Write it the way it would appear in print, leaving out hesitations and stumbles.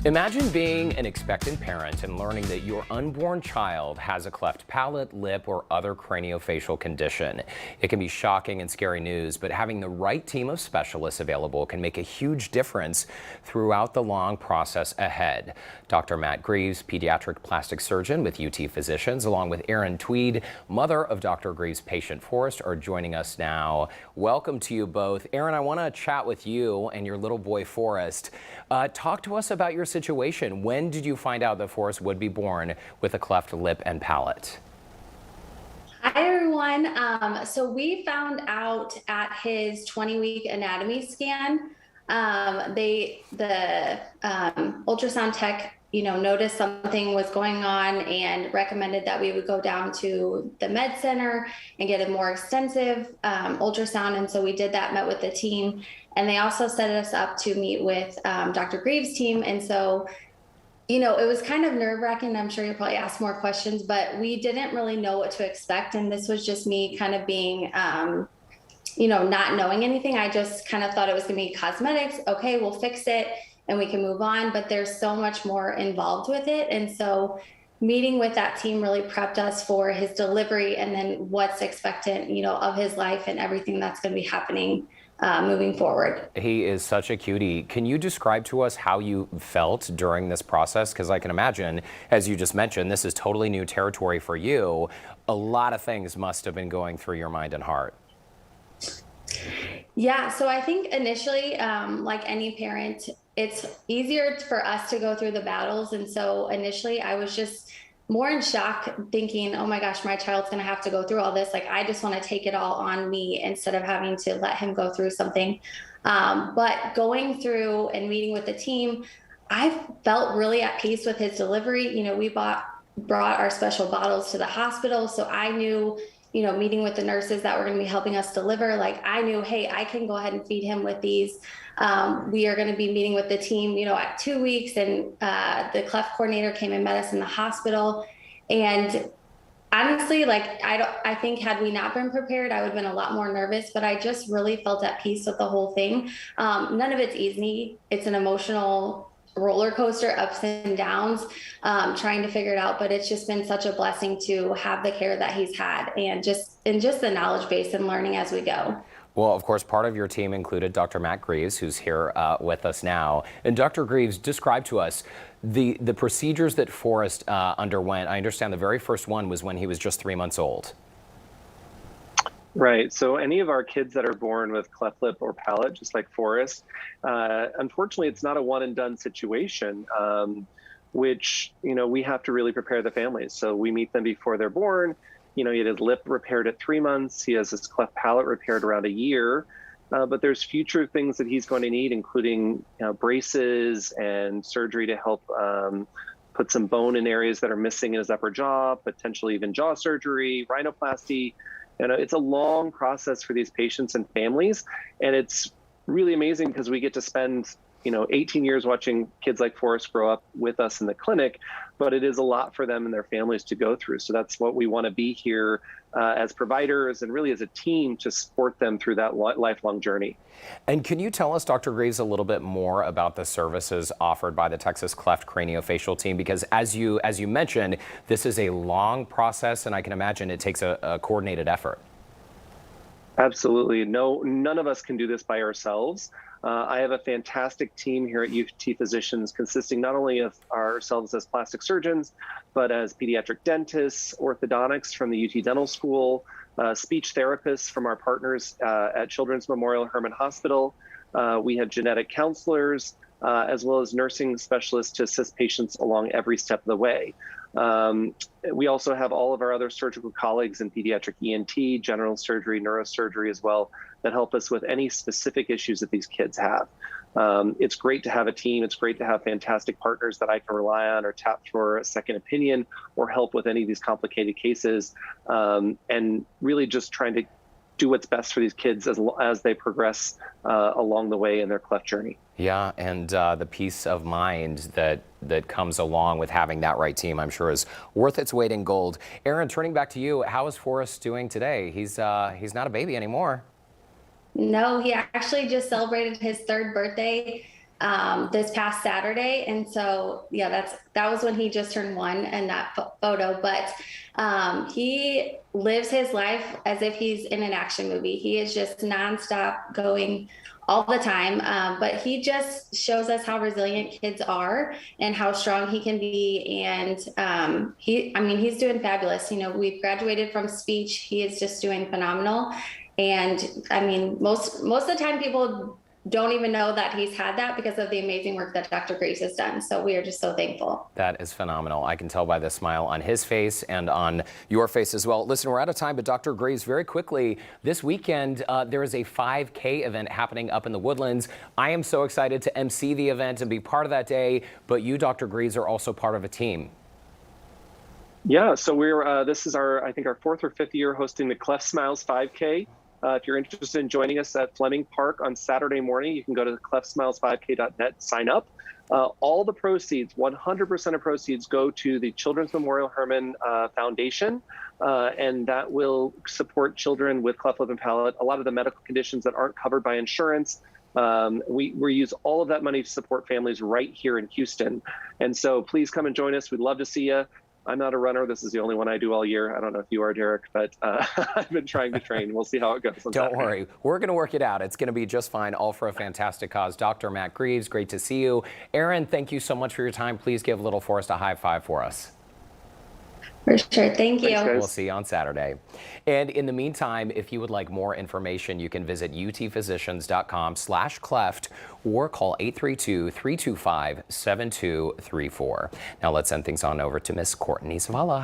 Imagine being an expectant parent and learning that your unborn child has a cleft palate, lip, or other craniofacial condition. It can be shocking and scary news, but having the right team of specialists available can make a huge difference throughout the long process ahead. Dr. Matt Greives, pediatric plastic surgeon with UT Physicians, along with Erin Tweed, mother of Dr. Greives' patient Forrest, are joining us now. Welcome to you both. Erin, I want to chat with you and your little boy Forrest. Talk to us about your situation. When did you find out that Forrest would be born with a cleft lip and palate? Hi, everyone. So we found out at his 20-week anatomy scan. The ultrasound tech, noticed something was going on and recommended that we would go down to the med center and get a more extensive ultrasound. And so we did that, met with the team, and they also set us up to meet with Dr. Greives' team. And so it was kind of nerve-wracking. I'm sure you'll probably ask more questions, but we didn't really know what to expect. And this was just me kind of being, not knowing anything. I just kind of thought it was going to be cosmetics. Okay, we'll fix it and we can move on. But there's so much more involved with it. And so meeting with that team really prepped us for his delivery and then what's expectant, of his life and everything that's going to be happening moving forward. He is such a cutie. Can you describe to us how you felt during this process? Because I can imagine, as you just mentioned, this is totally new territory for you. A lot of things must have been going through your mind and heart. Yeah, so I think initially, like any parent, it's easier for us to go through the battles. And so initially I was just more in shock, thinking, oh my gosh, my child's going to have to go through all this. Like, I just want to take it all on me instead of having to let him go through something. But going through and meeting with the team, I felt really at peace with his delivery. We brought our special bottles to the hospital. So I knew, meeting with the nurses that were going to be helping us deliver, like I knew, hey, I can go ahead and feed him with these. We are going to be meeting with the team, at 2 weeks, and the cleft coordinator came and met us in the hospital. And honestly, I think had we not been prepared, I would have been a lot more nervous, but I just really felt at peace with the whole thing. None of it's easy. It's an emotional roller coaster, ups and downs, trying to figure it out. But it's just been such a blessing to have the care that he's had and just the knowledge base and learning as we go. Well, of course, part of your team included Dr. Matt Greives, who's here with us now. And Dr. Greives, describe to us the procedures that Forrest underwent. I understand the very first one was when he was just 3 months old. Right. So any of our kids that are born with cleft lip or palate, just like Forrest, unfortunately, it's not a one and done situation, which, we have to really prepare the families. So we meet them before they're born. He had his lip repaired at 3 months. He has his cleft palate repaired around a year. But there's future things that he's going to need, including braces and surgery to help put some bone in areas that are missing in his upper jaw, potentially even jaw surgery, rhinoplasty. It's a long process for these patients and families. And it's really amazing because we get to spend 18 years watching kids like Forrest grow up with us in the clinic, but it is a lot for them and their families to go through. So that's what we want to be here as providers and really as a team to support them through that lifelong journey. And can you tell us, Dr. Greives, a little bit more about the services offered by the Texas Cleft-Craniofacial team? Because as you mentioned, this is a long process, and I can imagine it takes a coordinated effort. Absolutely. No, none of us can do this by ourselves. I have a fantastic team here at UT Physicians consisting not only of ourselves as plastic surgeons, but as pediatric dentists, orthodontics from the UT Dental School, speech therapists from our partners at Children's Memorial Hermann Hospital. We have genetic counselors, as well as nursing specialists to assist patients along every step of the way. We also have all of our other surgical colleagues in pediatric ENT, general surgery, neurosurgery as well, that help us with any specific issues that these kids have. It's great to have a team. It's great to have fantastic partners that I can rely on or tap for a second opinion or help with any of these complicated cases, and really just trying to do what's best for these kids as they progress along the way in their cleft journey. Yeah, and the peace of mind that comes along with having that right team, I'm sure, is worth its weight in gold. Erin, turning back to you, how is Forrest doing today? He's not a baby anymore. No, he actually just celebrated his 3rd birthday this past Saturday. And so, yeah, that was when he just turned 1 in that photo. But he lives his life as if he's in an action movie. He is just nonstop going all the time. But he just shows us how resilient kids are and how strong he can be. And he's doing fabulous. You know, we've graduated from speech. He is just doing phenomenal. And I mean, most of the time people don't even know that he's had that because of the amazing work that Dr. Greives has done. So we are just so thankful. That is phenomenal. I can tell by the smile on his face and on your face as well. Listen, we're out of time, but Dr. Greives, very quickly, this weekend, there is a 5K event happening up in the Woodlands. I am so excited to MC the event and be part of that day, but you, Dr. Greives, are also part of a team. Yeah, so this is I think our 4th or 5th year hosting the Cleft Smiles 5K. If you're interested in joining us at Fleming Park on Saturday morning, you can go to cleftsmiles5k.net, sign up. All the proceeds, 100% of proceeds, go to the Children's Memorial Hermann Foundation, and that will support children with cleft lip and palate, a lot of the medical conditions that aren't covered by insurance. We use all of that money to support families right here in Houston. And so please come and join us. We'd love to see you. I'm not a runner. This is the only one I do all year. I don't know if you are, Derek, but I've been trying to train. We'll see how it goes. Don't worry. We're going to work it out. It's going to be just fine, all for a fantastic cause. Dr. Matt Greives, great to see you. Erin, thank you so much for your time. Please give little Forrest a high five for us. For sure. Thank you. Thanks, guys. We'll see you on Saturday. And in the meantime, if you would like more information, you can visit utphysicians.com/cleft or call 832-325-7234. Now let's send things on over to Miss Courtney Zavala.